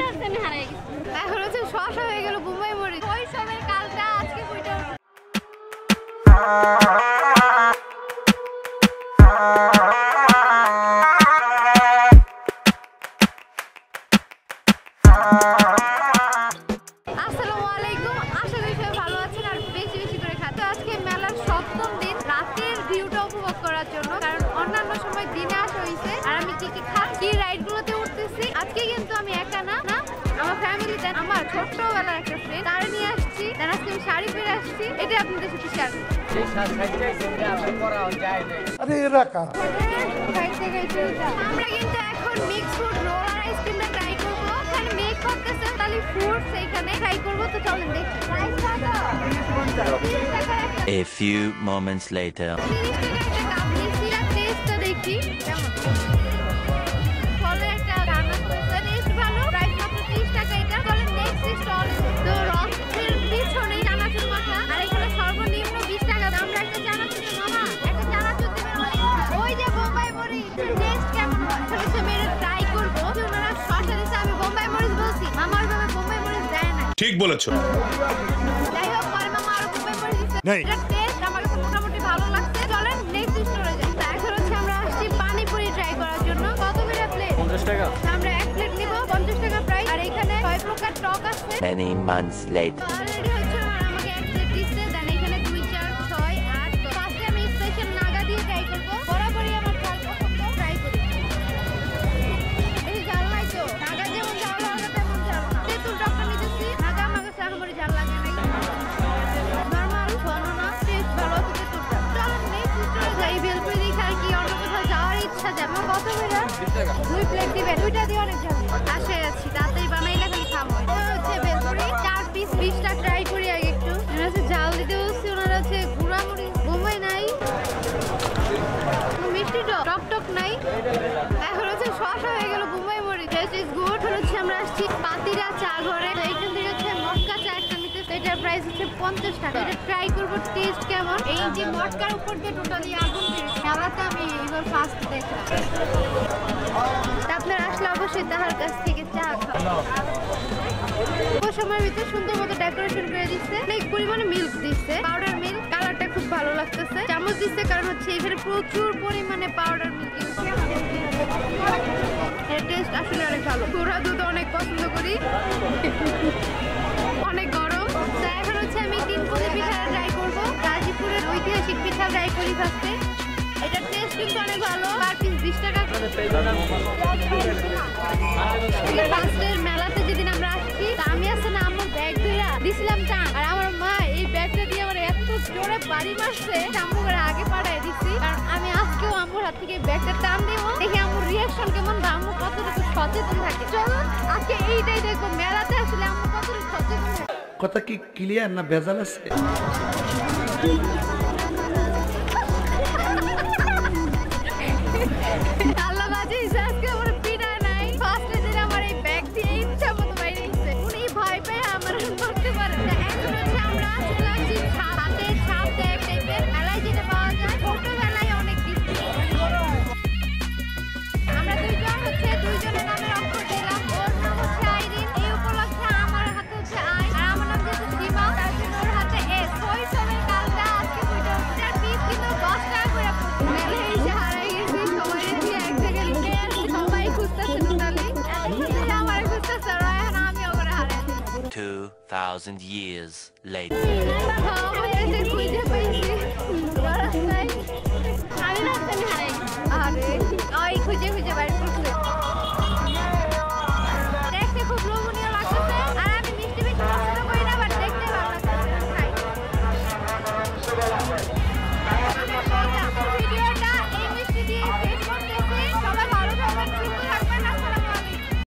আসতে আমি হারাই গেছি। এখন হচ্ছে শশা হয়ে গেল বোম্বাই মরিচ। ওই সময়ের কালটা আজকে কইটা আসসালামু আলাইকুম, আশা করি সবাই ভালো আছেন আর বেশি বেশি করে খান। তো আজকে মেলার সপ্তম দিন, রাতের ভিউটা উপভোগ করার জন্য, কারণ অন্যান্য সময় দিনে আসা হয়েছে। আর আমি কি কি খাচ্ছি, রাইডগুলোতে উঠতেছি। আজকে কিন্তু আমি একা না, আমার ফ্যামিলিতে আমার ছোট্টবেলার একটা ফ্রেন্ড তারা নিয়ে আসছি। তার আজকে আমি শাড়ি পরে আসছি, এটা আপনাদের সাথে শেয়ার করছি। আমরা কিন্তু এখন মিক্স ফুড রোল আর আইসক্রিমটা ট্রাই করবো। ওখানে মেক করতেছে তাহলে ফুড সেইখানে ট্রাই করবো। তো চলেন দেখি। A few moments later. টেস্টটা দেখি কেমন। ফলে একটা রান্না করেছে, টেস্ট ভালো, প্রাইস মাত্র 30 টাকা। এটা চলেন নেক্সট স্টল। তো রকের পিছনে চানাচুর মাখা, আর এখানে সর্বনিম্ন 20 টাকা দাম। আমরা একটা চানাচুর মামা একটা চানাচুর দিবেন। ওই যে বোম্বাই মরিচ টেস্ট কেমন হয় সেটা আমি ট্রাই করবো। ওনারা শসা দিছে, আমি বোম্বাই মরিচ বলছি, মামার ভাবে বোম্বাই মরিচ দেয় না। ঠিক বলেছো। যাই হোক, পরে মামা আরো বোম্বাই মরিচ দিছে। এটা টেস্ট আমার কাছে মোটামুটি ভালো লাগছে। চলেন নেক্সট স্টোরে যাই। এখন হচ্ছে আমরা আসছি পানিপুরি ট্রাই করার জন্য। কত করে প্লেট? 50 টাকা। আমরা এক প্লেট নিব, 50 টাকা প্রাইস। আর এখানে 6 প্রকার টক আছে। Many months later. অলরেডি হচ্ছে আমাকে এক প্লেট দিচ্ছে। দেন এখানে 2, 4, 6, 8। তো ফার্স্টে আমি স্পেশাল নাগা দিয়ে ট্রাই করব। বরাবরই আমার ঝাল পছন্দ, ট্রাই করি। এই ঝাল নাই তো, নাগা যেমন ঝাল লাগে তেমন ঝাল না। তেঁতুল টকটা নিতেছি, নাগা আমার কাছে আহামরি ঝাল লাগে না। নরমাল ঝালও না, টেস্ট ভালো আছে তেঁতুলটা। চলেন নেক্সট স্টোরে যাই। ভেলপুরি দেখে আর কি অন্য কোথাও যাওয়ার ইচ্ছা যায়। আমার কত করে? 2 প্লেট দিবেন। 2টা দিয়ে অনেক ঝাল। আসে আছি, তাড়াতাড়ি বানাইলে খালি খাবো। এটা হচ্ছে ভেলপুরি 4 পিস 20টা। ট্রাই করি আগে একটু। এরা হচ্ছে ঝাল দিতে বলছি, ওনারা হচ্ছে গুঁড়ামুড়ি। বোম্বাই নাই, মিষ্টি টক টক নাই। এখন হচ্ছে শসা হয়ে গেল বোম্বাই মরিচ। Test is good. হচ্ছে আমরা আসছি পাতিরা চা ঘরে। তো এইখান থেকে হচ্ছে মটকা চা একটা নিতে। এটার প্রাইস হচ্ছে 50 টাকা। এটা ট্রাই করবো টেস্ট কেমন। এই যে মটকার উপর দিয়ে টোটালি আগুন বেরিয়েছে, খেলাটা আমি এবার ফার্স্ট দেখলাম। আপনারা আসলে অবশ্যই তাহার কাছ থেকে চা খাওয়া। সময়ের ভিতরে সুন্দর মতো ডেকোরেশন করে দিচ্ছে। অনেক পরিমাণে মিল্ক দিচ্ছে, পাউডার মিল্ক। কালারটা খুব ভালো লাগতেছে। চামচ দিচ্ছে কারণ হচ্ছে এখানে প্রচুর পরিমাণে পাউডার মিল্ক ইউজ করা। এর টেস্ট আসলে অনেক ভালো। গুঁড়া দুধ অনেক পছন্দ করি। অনেক গরম। তো এখন হচ্ছে আমি 3 পুলি পিঠা ট্রাই করবো। গাজীপুরের ঐতিহাসিক পিঠা ট্রাই করি ফার্স্টে। এটার টেস্ট কিন্তু অনেক ভালো। পার পিস 20 টাকা। ফার্স্টের মেলাতে যেদিন আমরা আসছি, আমি আছে না আমার ব্যাগ ধরে দিছিলাম টান। আর আমার মা এই ব্যাগটা দিয়ে আমার এত জোরে বাড়ি মারছে, আম্মু করে আগে পাঠাই দিচ্ছি। কারণ আমি আজকেও আম্মুর হাত থেকে ব্যাগটা টান দিব, দেখি আম্মুর রিয়াকশন কেমন বা আম্মু কতটুকু সচেতন থাকে। চলুন আজকে এইটাই দেখবো, মেলাতে আসলে আম্মু কতটুকু সচেতন থাকে। কথা কি ক্লিয়ার না ভেজাল আছে? আল্লাহ বাঁচিয়েছে, আজকে আমার পিঠা নাই। ফার্স্টে দিন আমার এই ব্যাগ দিয়ে ইচ্ছা মতো বাইরে গেছে। উনি ভয় পেয়ে আমার করতে পারে না। এখন হচ্ছে আমরা চলে আসছি হাতে ছাপ দেয় টাইপের মেলায় যেটা পাওয়া যায়। ছোটবেলায় অনেক দিচ্ছি। আমরা দুইজনের নামের অক্ষর দিলাম। ওর নাম হচ্ছে আইরিন। এই উপলক্ষে আমার হাতে হচ্ছে আই, আর আমার নাম যেহেতু সীমা, তার জন্য ওর হাতে এস। ওই সময়ের কালটা আজকে কইটা হচ্ছে পিস কিন্তু 10 টাকা করে মেলায় এসে হারাই গেছি। সবাই দিয়ে এক জায়গায় লুকিয়ে আছি, সবাই খুঁজতেছে টোটালি। আমার খুঁজতেছে, আর এখন আমি ওখানে হারাই 2000 years later. খুঁজে পাই